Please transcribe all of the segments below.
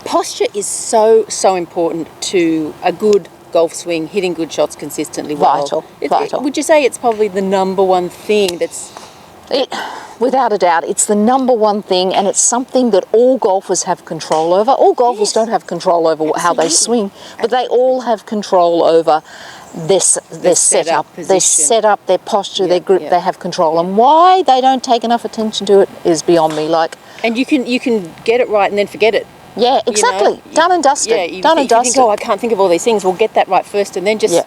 Posture is so important to a good golf swing, hitting good shots consistently well. Vital. Would you say it's probably the number one thing that's... Without a doubt, it's the number one thing, and it's something that all golfers have control over. All golfers don't have control over how they swing, but they all have control over their setup, their posture, their grip. They have control, and why they don't take enough attention to it is beyond me. And you can get it right and then forget it. Yeah, exactly. Done and dusted. You think, oh, I can't think of all these things. We'll get that right first, and then just...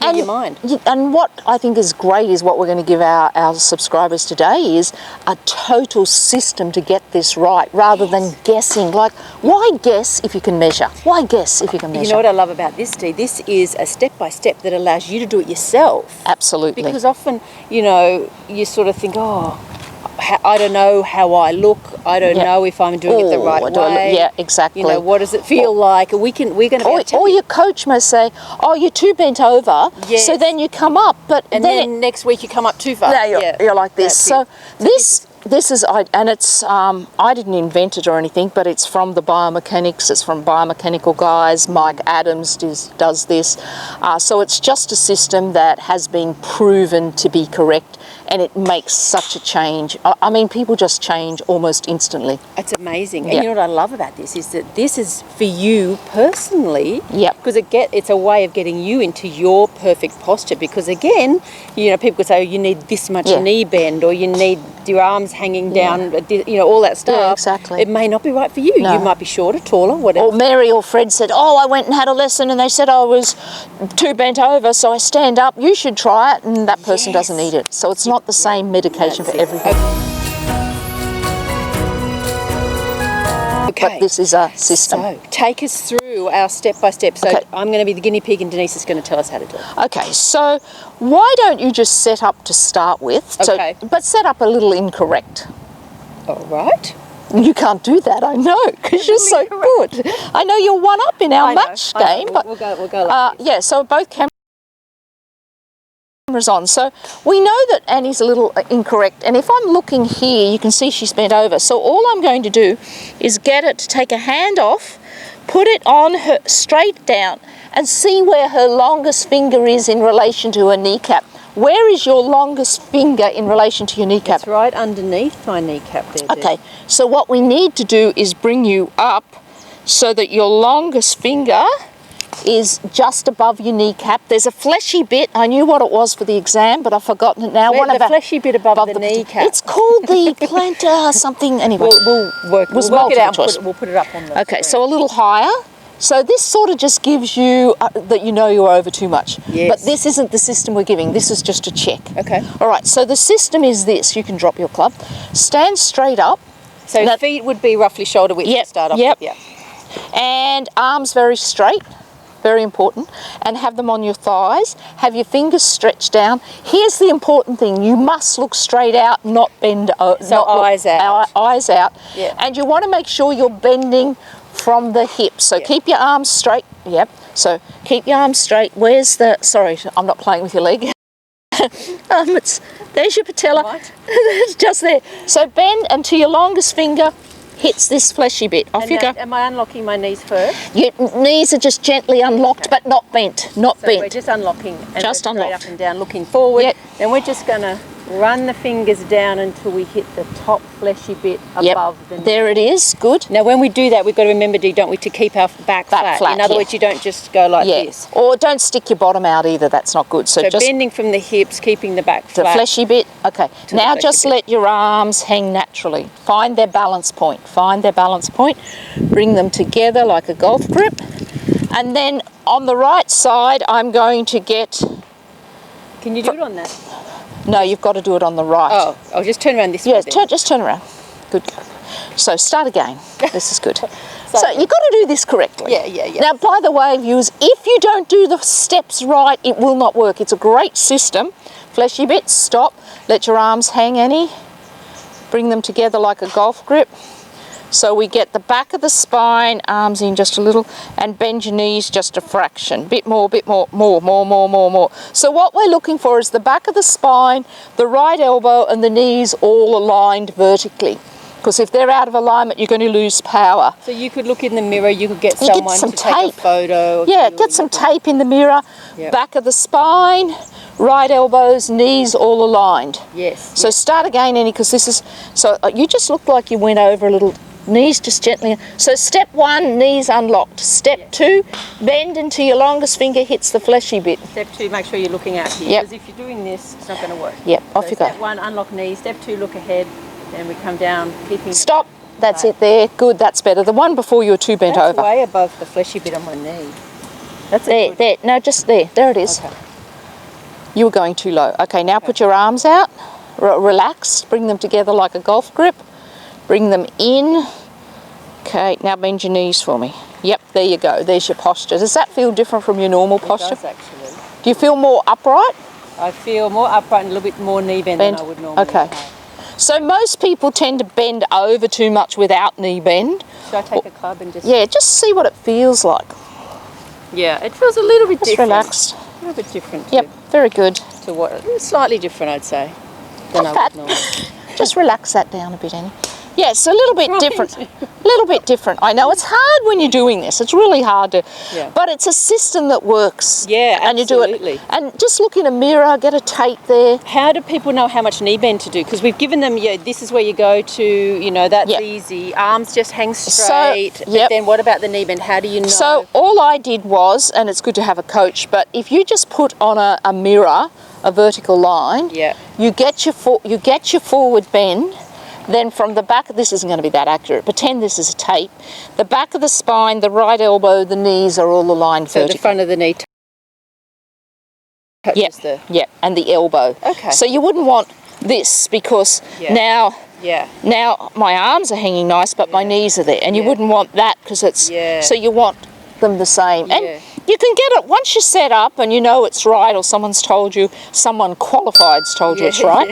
clear your mind. And what I think is great is what we're going to give our subscribers today is a total system to get this right, rather than guessing. Like, why guess if you can measure? Why guess if you can measure? You know what I love about this, Dee? This is a step-by-step that allows you to do it yourself. Absolutely. Because often, you sort of think, oh, I don't know how I look. I don't know if I'm doing it the right way. Yeah, exactly. What does it feel like? We're going to. Or your coach may say, "Oh, you're too bent over." Yes. So then you come up, and then next week you come up too far. You're like this. So this is, and it's I didn't invent it or anything, but it's from the biomechanics. It's from Biomechanical guys. Mike Adams does this. So it's just a system that has been proven to be correct. And it makes such a change. I mean, people just change almost instantly. It's amazing. And you know what I love about this is that this is for you personally. Yeah. Because it's a way of getting you into your perfect posture. Because again, people could say, oh, you need this much knee bend, or you need your arms hanging down, all that stuff. Yeah, exactly. It may not be right for you. No. You might be shorter, taller, whatever. Or Mary or Fred said, oh, I went and had a lesson and they said I was too bent over, so I stand up. You should try it. And that person doesn't need it. So it's not the same medication for everything. Okay. But this is a system. So take us through our step-by-step. So I'm going to be the guinea pig and Dennise is going to tell us how to do it. Okay, so why don't you just set up to start with? Okay. But set up a little incorrect. All right. You can't do that, I know, because you're so good. I know you're one up in our match game. But we'll go like this. so both cameras on. So we know that Annie's a little incorrect, and if I'm looking here, you can see she's bent over. So all I'm going to do is get it to take a hand off, put it on her straight down, and see where her longest finger is in relation to her kneecap. Where is your longest finger in relation to your kneecap? It's right underneath my kneecap there. Okay, so what we need to do is bring you up so that your longest finger is just above your kneecap. There's a fleshy bit. I knew what it was for the exam, but I've forgotten it now. The fleshy bit above the kneecap. It's called the plantar something. Anyway, we'll work it out. We'll put it up on the screen. So a little higher. So this sort of just gives you that you know you're over too much. Yes. But this isn't the system we're giving. This is just a check. Okay. All right. So the system is this. You can drop your club. Stand straight up. So feet would be roughly shoulder width to start off with. Yep. And arms very straight. Very important. And have them on your thighs. Have your fingers stretched down. Here's the important thing. You must look straight out, not bend. Eyes out. Eyes out. Yeah. And you want to make sure you're bending from the hips. So keep your arms straight. Yep. So keep your arms straight. Where's the... Sorry, I'm not playing with your leg. There's your patella. What? It's just there. So bend until your longest finger hits this fleshy bit. Off you go. Am I unlocking my knees first? Your knees are just gently unlocked, but not bent. Not so bent. We're just unlocking. And just unlocked. Up and down, looking forward. Yep. Then we're just going to run the fingers down until we hit the top fleshy bit above the knee. There it is. Good. Now, when we do that, we've got to remember, don't we, to keep our back flat. In other words, you don't just go like this. Or don't stick your bottom out either. That's not good. So just bending from the hips, keeping the back flat. The fleshy bit. Okay. Now just let your arms hang naturally. Find their balance point. Find their balance point. Bring them together like a golf grip. And then on the right side, I'm going to get... Can you do it on that? No, you've got to do it on the right. Oh, I'll just turn around this way. Yeah, just turn around. Good. So start again. This is good. So you've got to do this correctly. Yeah. Now, by the way, viewers, if you don't do the steps right, it will not work. It's a great system. Fleshy bits, stop. Let your arms hang, Annie. Bring them together like a golf grip. So we get the back of the spine, arms in just a little, and bend your knees just a fraction. Bit more. So what we're looking for is the back of the spine, the right elbow, and the knees all aligned vertically. Because if they're out of alignment, you're going to lose power. So you could look in the mirror, you could get someone to take a photo. Yeah, get some tape in the mirror, back of the spine, right elbows, knees all aligned. Yes. So start again, Annie, because this is, so you just looked like you went over a little, knees just gently. So step 1, knees unlocked. Step 2, bend until your longest finger hits the fleshy bit. Step 2, make sure you're looking out here. Because if you're doing this, it's not going to work. Yep, off you go. Step 1, unlock knees. Step 2, look ahead. Then we come down, keeping... Stop. That's it there. Good, that's better. The one before you were too bent over. That's way above the fleshy bit on my knee. That's there, there. No, just there. There it is. Okay. You were going too low. Okay, now put your arms out. Relax. Bring them together like a golf grip. Bring them in. Okay, now bend your knees for me. Yep, there you go. There's your posture. Does that feel different from your normal posture? It does, actually. Do you feel more upright? I feel more upright and a little bit more knee bend than I would normally. Okay. So most people tend to bend over too much without knee bend. Should I take a club and just... Yeah, just see what it feels like. Yeah, it feels a little bit just different. Relaxed. A little bit different. Yep, very good. To what? Slightly different, I'd say. Than I would normally. Just relax that down a bit, Annie. Yes, a little bit different. A little bit different. I know it's hard when you're doing this. It's really hard to, but it's a system that works. Yeah, absolutely. And you do it. And just look in a mirror, get a tape there. How do people know how much knee bend to do? Because we've given them, this is where you go to, that's easy. Arms just hang straight. So, but then what about the knee bend? How do you know? So all I did was, and it's good to have a coach, but if you just put on a mirror, a vertical line, you get your forward bend. Then from the back, this isn't going to be that accurate. Pretend this is a tape. The back of the spine, the right elbow, the knees are all aligned vertically. So the front of the knee touches the... and the elbow. Okay. So you wouldn't want this because now my arms are hanging nice, but my knees are there. And you wouldn't want that because it's... So you want them the same. And you can get it once you're set up and you know it's right, or someone's told you, someone qualified's told you it's right.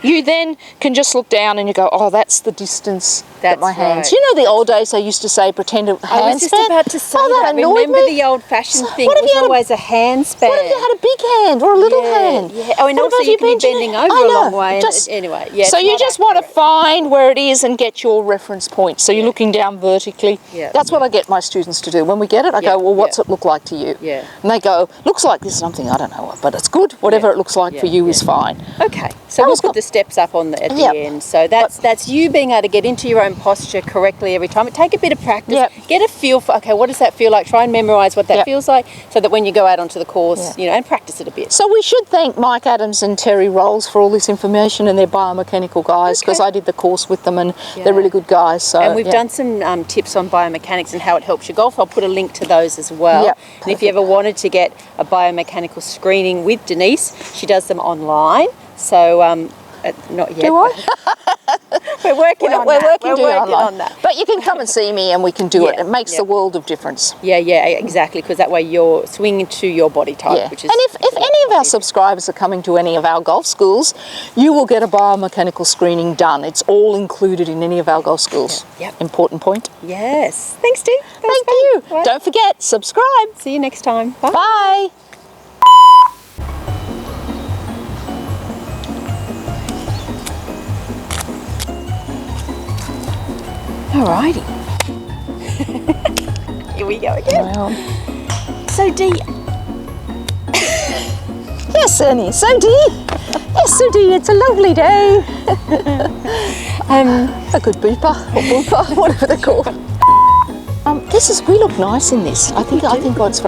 You then can just look down and you go, oh, that's the distance that my hands. You know the old days they used to say pretend a handstand? I was just about to say that. Remember the old-fashioned thing? It was always a handspan. What if you had a big hand or a little hand? Oh, and also you can be bending over a long way. Anyway, so you just want to find where it is and get your reference point. So you're looking down vertically. That's what I get my students to do. When we get it, I go, well, what's it look like to you? And they go, looks like this something, I don't know what, but it's good. Whatever it looks like for you is fine. Okay, so we'll put the steps up on at the end. So that's you being able to get into your own posture correctly every time. Take a bit of practice, get a feel for, okay, what does that feel like? Try and memorise what that feels like so that when you go out onto the course, and practice it a bit. So we should thank Mike Adams and Terry Rolls for all this information, and they're biomechanical guys, because I did the course with them and they're really good guys. So, and we've done some tips on biomechanics and how it helps your golf. I'll put a link to those as well. And if you ever wanted to get a biomechanical screening with Dennise, she does them online. So not yet. Do I? We're working on that. We're working on that. But you can come and see me and we can do it. It makes the world of difference. Yeah, exactly, because that way you're swinging to your body type. Which is and if any of our subscribers are coming to any of our golf schools, you will get a biomechanical screening done. It's all included in any of our golf schools. Important point. Yes. Thanks, Dee. Thank you. Right. Don't forget, subscribe. See you next time. Bye. Bye. Alrighty. Here we go again. Well. So Dee. Yes, Ernie. So Dee. Yes, so Dee. It's a lovely day. A good booper or booper, whatever they're called. We look nice in this. I think God's.